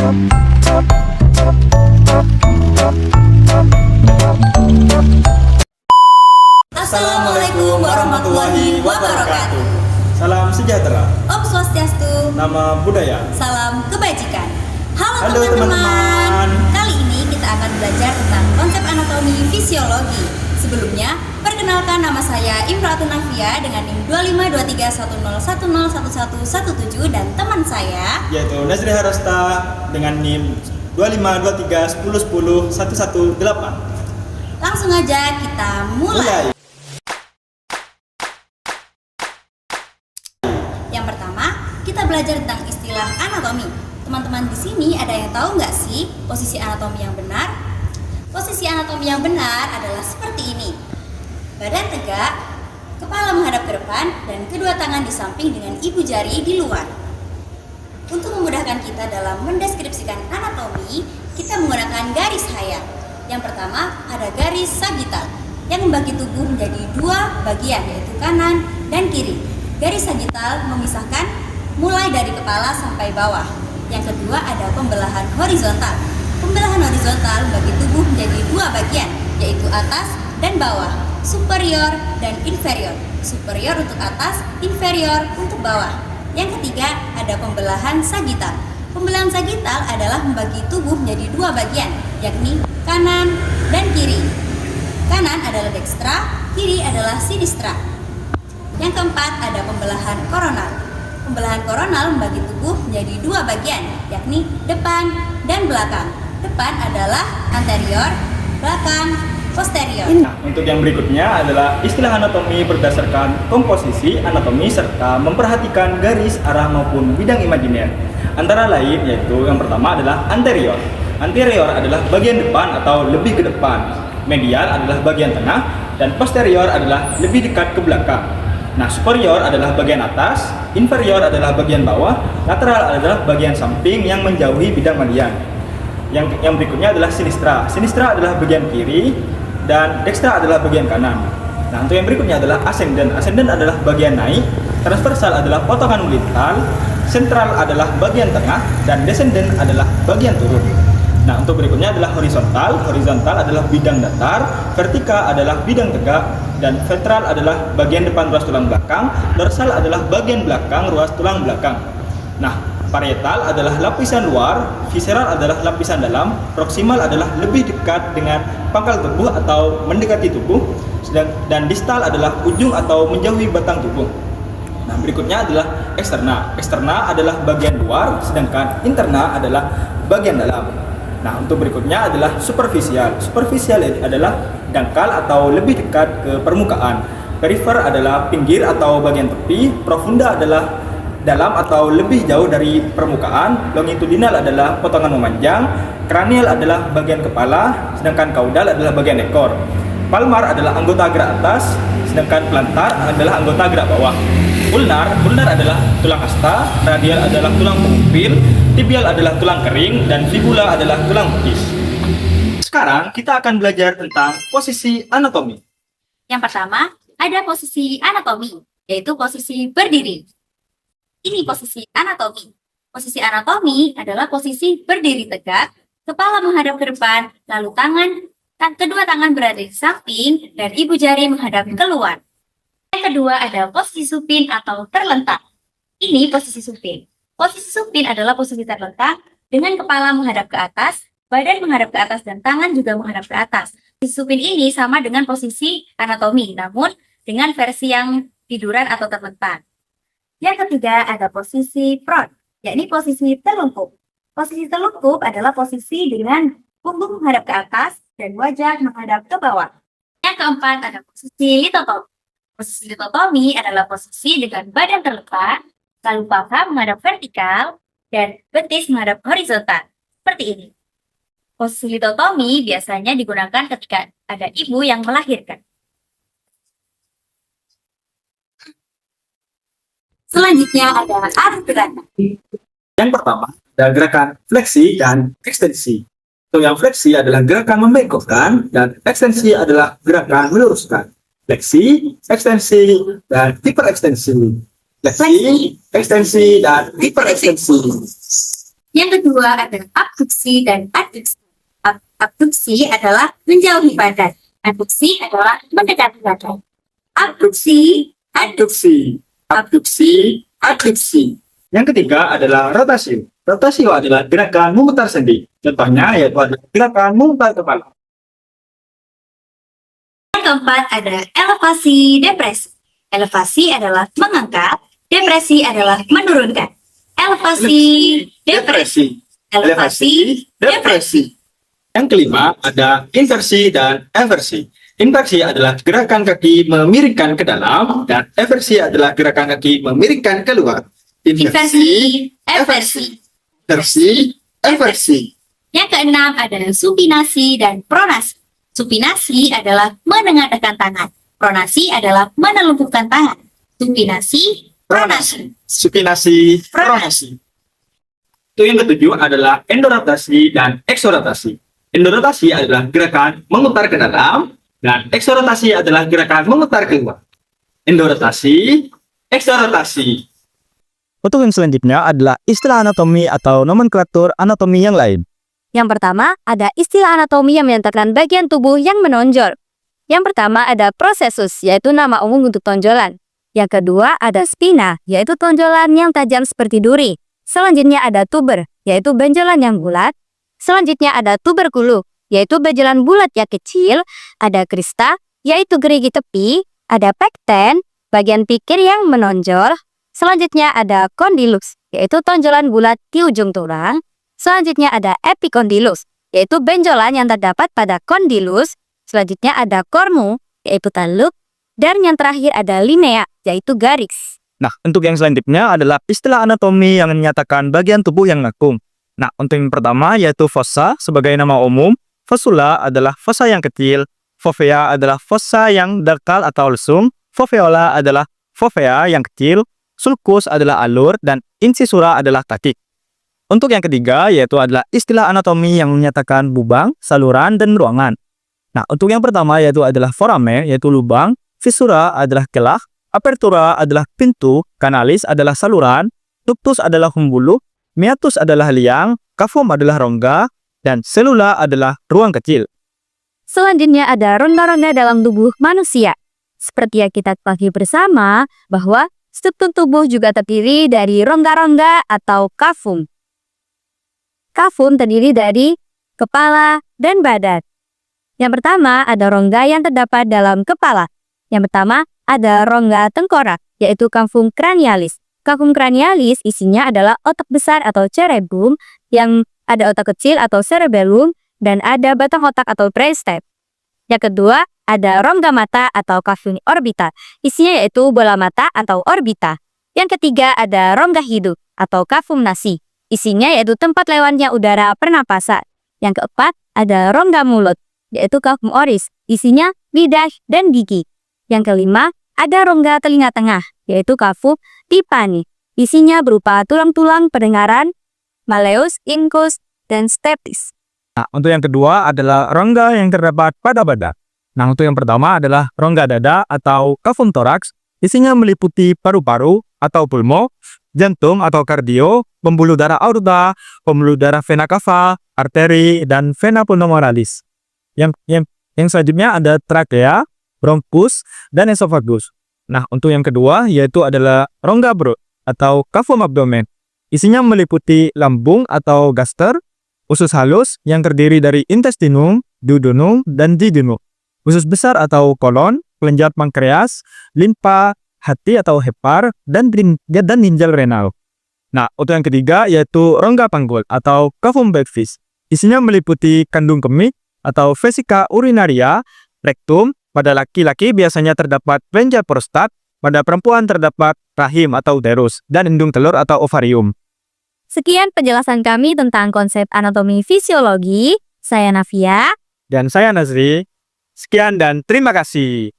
Assalamualaikum warahmatullahi wabarakatuh. Salam sejahtera. Om Swastiastu. Nama budaya. Salam kebajikan. Halo teman-teman. Kali ini kita akan belajar tentang konsep anatomi fisiologi. Sebelumnya, perkenalkan nama saya Imratun Nafia dengan NIM 252310101117 dan teman saya yaitu Nazri Harasta dengan NIM 252310101118. Langsung aja kita mulai. Yang pertama, kita belajar tentang istilah anatomi. Teman-teman di sini ada yang tahu nggak sih posisi anatomi yang benar? Posisi anatomi yang benar adalah seperti ini. Badan tegak, kepala menghadap ke depan, dan kedua tangan di samping dengan ibu jari di luar. Untuk memudahkan kita dalam mendeskripsikan anatomi, kita menggunakan garis hayat. Yang pertama ada garis sagital yang membagi tubuh menjadi dua bagian, yaitu kanan dan kiri. Garis sagital memisahkan mulai dari kepala sampai bawah. Yang kedua ada pembelahan horizontal. Pembelahan horizontal membagi tubuh menjadi dua bagian, yaitu atas dan bawah, superior dan inferior. Superior untuk atas, inferior untuk bawah. Yang ketiga ada pembelahan sagital. Pembelahan sagital adalah membagi tubuh menjadi dua bagian, yakni kanan dan kiri. Kanan adalah dextra, kiri adalah sinistra. Yang keempat ada pembelahan koronal. Pembelahan koronal membagi tubuh menjadi dua bagian, yakni depan dan belakang. Depan adalah anterior, belakang posterior. Nah, untuk yang berikutnya adalah istilah anatomi berdasarkan komposisi anatomi serta memperhatikan garis arah maupun bidang imajiner. Antara lain yaitu yang pertama adalah anterior. Anterior adalah bagian depan atau lebih ke depan. Medial adalah bagian tengah dan posterior adalah lebih dekat ke belakang. Nah, superior adalah bagian atas, inferior adalah bagian bawah, lateral adalah bagian samping yang menjauhi bidang median. Yang berikutnya adalah sinistra. Sinistra adalah bagian kiri dan dextra adalah bagian kanan. Nah, untuk yang berikutnya adalah ascendant. Ascendant adalah bagian naik, transversal adalah potongan horizontal, sentral adalah bagian tengah, dan descendant adalah bagian turun. Nah, untuk berikutnya adalah horizontal. Horizontal adalah bidang datar, vertikal adalah bidang tegak, dan ventral adalah bagian depan ruas tulang belakang, dorsal adalah bagian belakang ruas tulang belakang. Nah, parietal adalah lapisan luar, visceral adalah lapisan dalam, proximal adalah lebih dekat dengan pangkal tubuh atau mendekati tubuh, dan distal adalah ujung atau menjauhi batang tubuh. Nah, berikutnya adalah eksterna. Eksterna adalah bagian luar, sedangkan interna adalah bagian dalam. Nah, untuk berikutnya adalah superficial. Superficial adalah dangkal atau lebih dekat ke permukaan. Perifer adalah pinggir atau bagian tepi. Profunda adalah dalam atau lebih jauh dari permukaan. Longitudinal adalah potongan memanjang. Kranial adalah bagian kepala, sedangkan kaudal adalah bagian ekor. Palmar adalah anggota gerak atas, sedangkan plantar adalah anggota gerak bawah. Ulnar adalah tulang asta, radial adalah tulang pengupil, tibial adalah tulang kering, dan fibula adalah tulang betis. Sekarang kita akan belajar tentang posisi anatomi. Yang pertama ada posisi anatomi, yaitu posisi berdiri. Ini posisi anatomi. Posisi anatomi adalah posisi berdiri tegak, kepala menghadap ke depan, lalu kedua tangan berada di samping, dan ibu jari menghadap keluar. Yang kedua ada posisi supin atau terlentang. Ini posisi supin. Posisi supin adalah posisi terlentang dengan kepala menghadap ke atas, badan menghadap ke atas, dan tangan juga menghadap ke atas. Posisi supin ini sama dengan posisi anatomi, namun dengan versi yang tiduran atau terlentang. Yang ketiga ada posisi prone, yakni posisi telungkup. Posisi telungkup adalah posisi dengan punggung menghadap ke atas dan wajah menghadap ke bawah. Yang keempat ada posisi litotomi. Posisi litotomi adalah posisi dengan badan terlepas, lalu paha menghadap vertikal, dan betis menghadap horizontal. Seperti ini. Posisi litotomi biasanya digunakan ketika ada ibu yang melahirkan. Selanjutnya ada arus gerakan. Yang pertama ada gerakan fleksi dan ekstensi. Untuk yang fleksi adalah gerakan membengkokkan dan ekstensi adalah gerakan meluruskan. Fleksi, ekstensi, dan hiperekstensi. Fleksi, ekstensi, dan hiperekstensi. Yang kedua ada abduksi dan adduksi. Abduksi adalah menjauhi badan. Adduksi adalah mendekati badan. Abduksi, Adduksi, abduksi, adduksi. Yang ketiga adalah rotasi. Rotasi adalah gerakan memutar sendi. Contohnya yaitu adalah gerakan memutar kepala. Yang keempat ada elevasi, depresi. Elevasi adalah mengangkat, depresi adalah menurunkan. Elevasi, depresi. Elevasi, depresi. Yang kelima ada inversi dan eversi. Inversi adalah gerakan kaki memiringkan ke dalam dan eversi adalah gerakan kaki memiringkan keluar. Inversi, eversi. Inversi, eversi. Yang keenam ada supinasi dan pronasi. Supinasi adalah menengadahkan tangan. Pronasi adalah menelungkupkan tangan. Supinasi, pronasi. Supinasi, pronasi. Itu yang ketujuh adalah endorotasi dan eksorotasi. Endorotasi adalah gerakan memutar ke dalam dan eksorotasi adalah gerakan memutar keluar. Endorotasi, eksorotasi. Untuk yang selanjutnya adalah istilah anatomi atau nomenklatur anatomi yang lain. Yang pertama, ada istilah anatomi yang menyatakan bagian tubuh yang menonjol. Yang pertama ada prosesus, yaitu nama umum untuk tonjolan. Yang kedua ada spina, yaitu tonjolan yang tajam seperti duri. Selanjutnya ada tuber, yaitu benjolan yang bulat. Selanjutnya ada tuberkulu, yaitu benjolan bulat yang kecil. Ada krista, yaitu gerigi tepi. Ada pekten, bagian pikir yang menonjol. Selanjutnya ada kondilus, yaitu tonjolan bulat di ujung tulang. Selanjutnya ada epikondilus, yaitu benjolan yang terdapat pada kondilus. Selanjutnya ada kormu, yaitu taluk. Dan yang terakhir ada linea, yaitu garis. Nah, untuk yang selanjutnya adalah istilah anatomi yang menyatakan bagian tubuh yang ngakung. Nah, untuk yang pertama yaitu fossa sebagai nama umum. Fossula adalah fossa yang kecil. Fovea adalah fossa yang dangkal atau lesung. Foveola adalah fovea yang kecil. Sulcus adalah alur dan incisura adalah kaki. Untuk yang ketiga yaitu adalah istilah anatomi yang menyatakan bubang, saluran, dan ruangan. Nah, untuk yang pertama yaitu adalah foramen, yaitu lubang. Fissura adalah kelah. Apertura adalah pintu. Kanalis adalah saluran. Ductus adalah hembulu. Meatus adalah liang. Cavum adalah rongga. Dan selula adalah ruang kecil. Selanjutnya ada rongga-rongga dalam tubuh manusia. Seperti yang kita ketahui bersama, bahwa struktur tubuh juga terdiri dari rongga-rongga atau cavum. Cavum terdiri dari kepala dan badan. Yang pertama ada rongga yang terdapat dalam kepala. Yang pertama ada rongga tengkorak, yaitu cavum cranialis. Cavum cranialis isinya adalah otak besar atau cerebrum, yang ada otak kecil atau cerebellum, dan ada batang otak atau brainstem. Yang kedua ada rongga mata atau cavum orbita, isinya yaitu bola mata atau orbita. Yang ketiga ada rongga hidung atau cavum nasi, isinya yaitu tempat lewatnya udara pernapasan. Yang keempat ada rongga mulut, yaitu cavum oris, isinya lidah dan gigi. Yang kelima ada rongga telinga tengah, yaitu cavum tympani, isinya berupa tulang-tulang pendengaran, malleus, incus, dan stapes. Nah, untuk yang kedua adalah rongga yang terdapat pada badan. Nah, untuk yang pertama adalah rongga dada atau cavum thorax, isinya meliputi paru-paru atau pulmo, jantung atau kardio, pembuluh darah aorta, pembuluh darah vena cava, arteri, dan vena pulmonalis. Yang selanjutnya ada trakea, bronkus, dan esofagus. Nah, untuk yang kedua yaitu adalah rongga perut atau cavum abdomen. Isinya meliputi lambung atau gaster, usus halus yang terdiri dari intestinum, duodenum, dan jejunum. Usus besar atau kolon, kelenjar pankreas, limpa, hati atau hepar, dan ginjal renal. Nah, untuk yang ketiga yaitu rongga panggul atau cavum pelvis. Isinya meliputi kandung kemih atau vesika urinaria, rektum. Pada laki-laki biasanya terdapat kelenjar prostat, pada perempuan terdapat rahim atau uterus, dan indung telur atau ovarium. Sekian penjelasan kami tentang konsep anatomi fisiologi. Saya Navia. Dan saya Nazri. Sekian dan terima kasih.